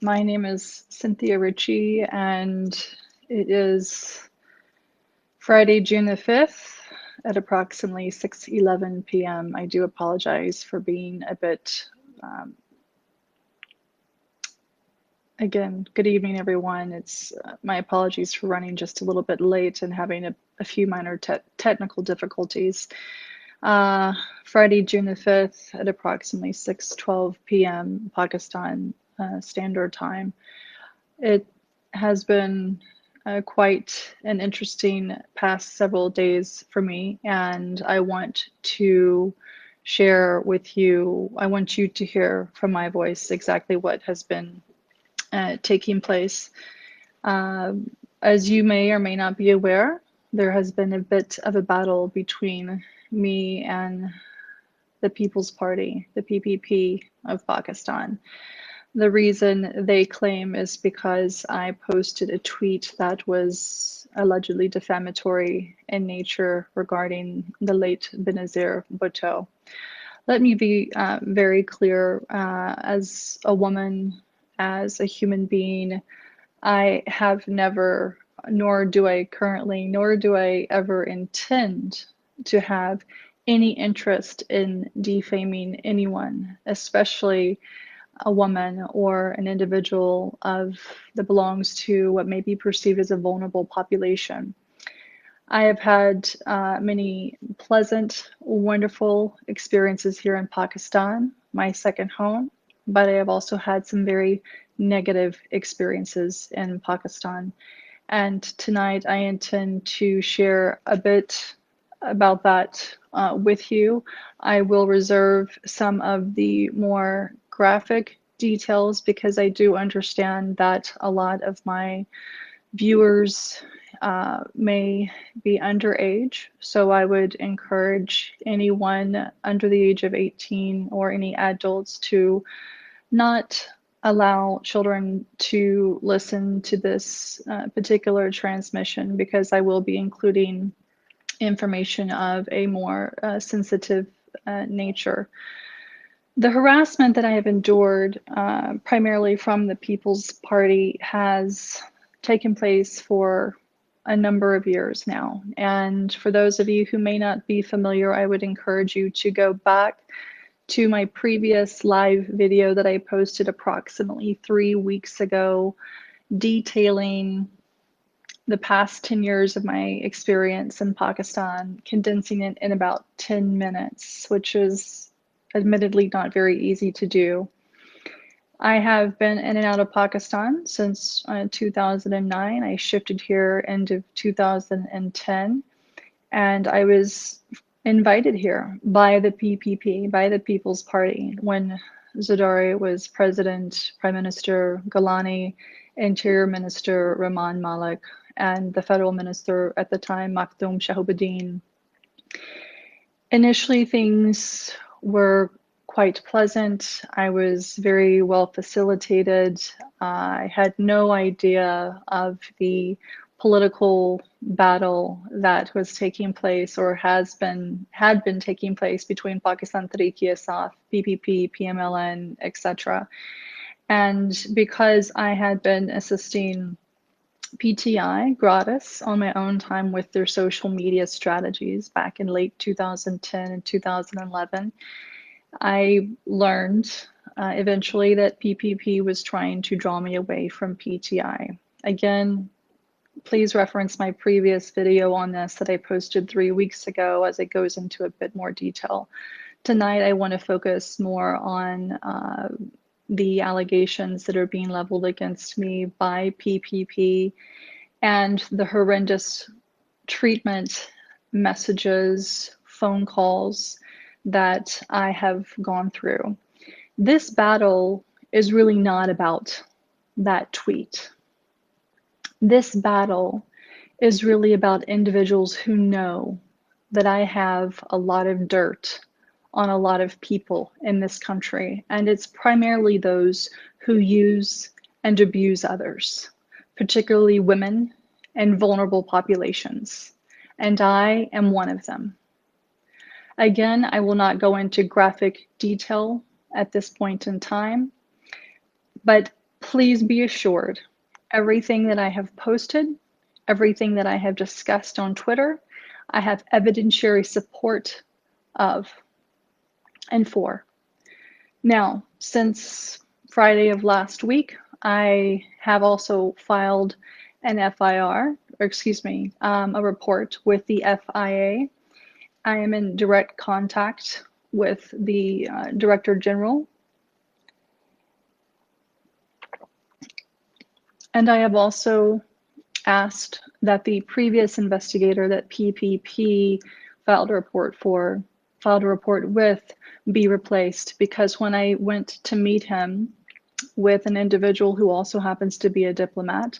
My name is Cynthia Ritchie, and it is Friday, June the 5th at approximately 6:11 p.m. I do apologize for being a bit, again, good evening, everyone. It's my apologies for running just a little bit late and having a few minor technical difficulties. Friday, June the 5th at approximately 6:12 p.m. Pakistan Standard Time. It has been quite an interesting past several days for me, and I want to share with you, I want you to hear from my voice exactly what has been taking place. As you may or may not be aware, there has been a bit of a battle between me and the People's Party, the PPP of Pakistan. The reason they claim is because I posted a tweet that was allegedly defamatory in nature regarding the late Benazir Bhutto. Let me be very clear, as a woman, as a human being, I have never, nor do I currently, nor do I ever intend to have any interest in defaming anyone, especially a woman or an individual that belongs to what may be perceived as a vulnerable population. I have had many pleasant, wonderful experiences here in Pakistan, my second home, but I have also had some very negative experiences in Pakistan. And tonight I intend to share a bit about that with you. I will reserve some of the more graphic details because I do understand that a lot of my viewers may be underage. So I would encourage anyone under the age of 18 or any adults to not allow children to listen to this particular transmission because I will be including information of a more sensitive nature. The harassment that I have endured, primarily from the People's Party, has taken place for a number of years now. And for those of you who may not be familiar, I would encourage you to go back to my previous live video that I posted approximately 3 weeks ago, detailing the past 10 years of my experience in Pakistan, condensing it in about 10 minutes, which is admittedly not very easy to do. I have been in and out of Pakistan since 2009. I shifted here end of 2010, and I was invited here by the PPP, by the People's Party, when Zardari was president, Prime Minister Gilani, Interior Minister Rahman Malik, and the federal minister at the time, Makhdoom Shahabuddin. Initially, things were quite pleasant. I was very well facilitated. I had no idea of the political battle that was taking place or had been taking place between Pakistan Tehreek-e-Insaf, PPP, PMLN, etc. And because I had been assisting PTI gratis on my own time with their social media strategies back in late 2010 and 2011, I learned eventually that PPP was trying to draw me away from PTI. Again, please reference my previous video on this that I posted 3 weeks ago as it goes into a bit more detail. Tonight, I want to focus more on the allegations that are being leveled against me by PPP and the horrendous treatment, messages, phone calls that I have gone through. This battle is really not about that tweet. This battle is really about individuals who know that I have a lot of dirt on a lot of people in this country, and it's primarily those who use and abuse others, particularly women and vulnerable populations, and I am one of them. Again, I will not go into graphic detail at this point in time, but please be assured, everything that I have posted, everything that I have discussed on Twitter, I have evidentiary support of and for. Now, since Friday of last week, I have also filed an FIR, or excuse me, a report with the FIA. I am in direct contact with the Director General, and I have also asked that the previous investigator that PPP filed a report with be replaced, because when I went to meet him with an individual who also happens to be a diplomat,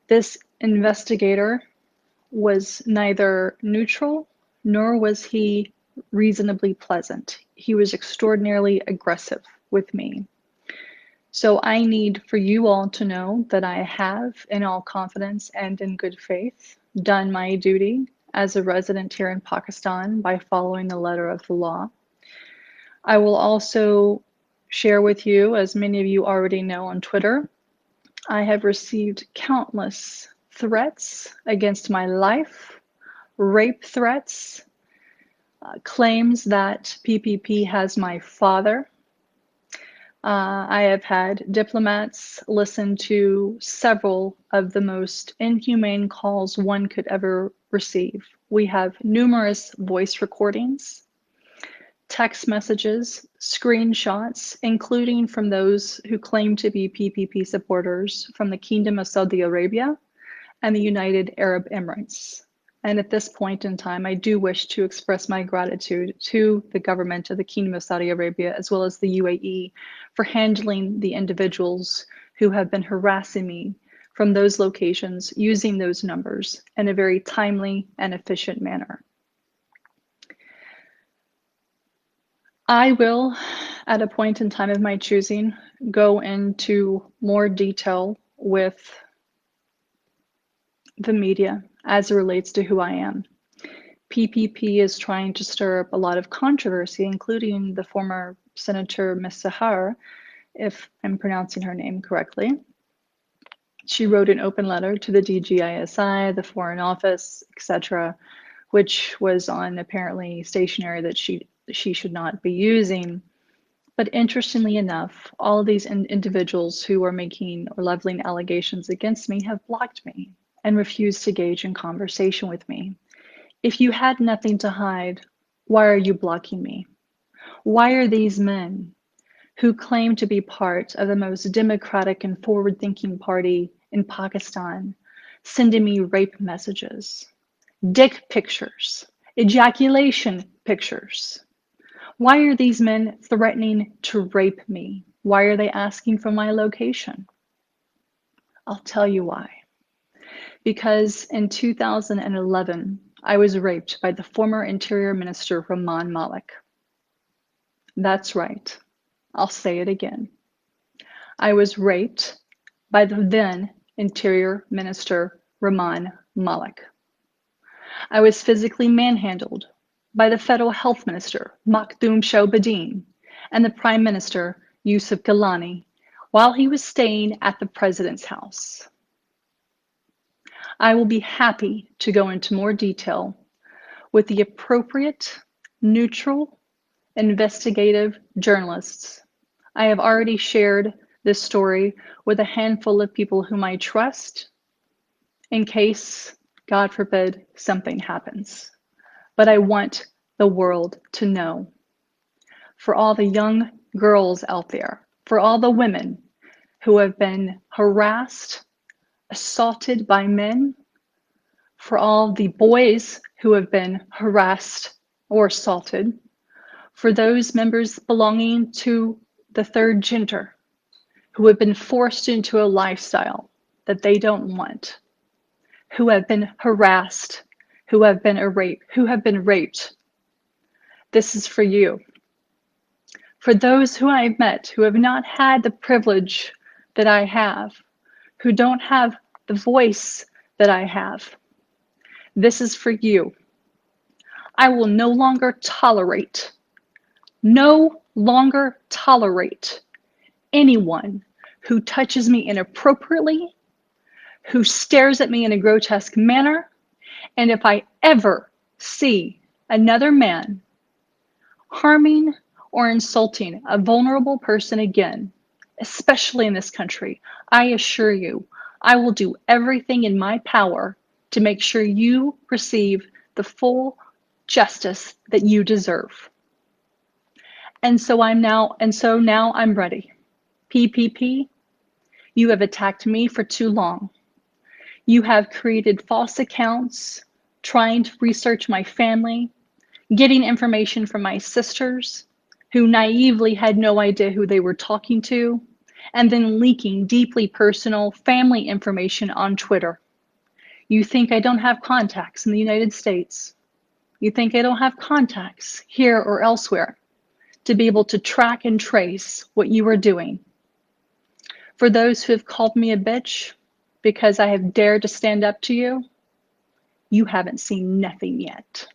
this investigator was neither neutral nor was he reasonably pleasant. He was extraordinarily aggressive with me. So I need for you all to know that I have, in all confidence and in good faith, done my duty as a resident here in Pakistan by following the letter of the law. I will also share with you, as many of you already know on Twitter, I have received countless threats against my life, rape threats, claims that PPP has my father. I have had diplomats listen to several of the most inhumane calls one could ever receive. We have numerous voice recordings, text messages, screenshots, including from those who claim to be PPP supporters from the Kingdom of Saudi Arabia and the United Arab Emirates. And at this point in time, I do wish to express my gratitude to the government of the Kingdom of Saudi Arabia, as well as the UAE, for handling the individuals who have been harassing me from those locations using those numbers in a very timely and efficient manner. I will, at a point in time of my choosing, go into more detail with the media as it relates to who I am. PPP is trying to stir up a lot of controversy, including the former Senator Ms. Sahar, if I'm pronouncing her name correctly. She wrote an open letter to the DGISI, the Foreign Office, etc., which was on apparently stationery that she should not be using. But interestingly enough, all of these individuals who are making or leveling allegations against me have blocked me and refused to engage in conversation with me. If you had nothing to hide, why are you blocking me? Why are these men who claim to be part of the most democratic and forward-thinking party in Pakistan sending me rape messages, dick pictures, ejaculation pictures? Why are these men threatening to rape me? Why are they asking for my location? I'll tell you why. Because in 2011, I was raped by the former Interior Minister, Rahman Malik. That's right. I'll say it again. I was raped by the then Interior Minister, Rahman Malik. I was physically manhandled by the Federal Health Minister, Makhdoom Shahbudin, and the Prime Minister, Yusuf Gilani, while he was staying at the President's house. I will be happy to go into more detail with the appropriate, neutral, investigative journalists. I have already shared this story with a handful of people whom I trust in case, God forbid, something happens. But I want the world to know. For all the young girls out there, for all the women who have been harassed, assaulted by men, for all the boys who have been harassed or assaulted, for those members belonging to the third gender who have been forced into a lifestyle that they don't want, who have been harassed, who have been raped. This is for you. For those who I've met who have not had the privilege that I have, who don't have the voice that I have, this is for you. I will no longer tolerate anyone who touches me inappropriately, who stares at me in a grotesque manner, and if I ever see another man harming or insulting a vulnerable person again, especially in this country, I assure you, I will do everything in my power to make sure you receive the full justice that you deserve. And so now I'm ready. PPP, you have attacked me for too long. You have created false accounts, trying to research my family, getting information from my sisters, who naively had no idea who they were talking to, and then leaking deeply personal family information on Twitter. You think I don't have contacts in the United States. You think I don't have contacts here or elsewhere to be able to track and trace what you are doing. For those who have called me a bitch because I have dared to stand up to you, you haven't seen nothing yet.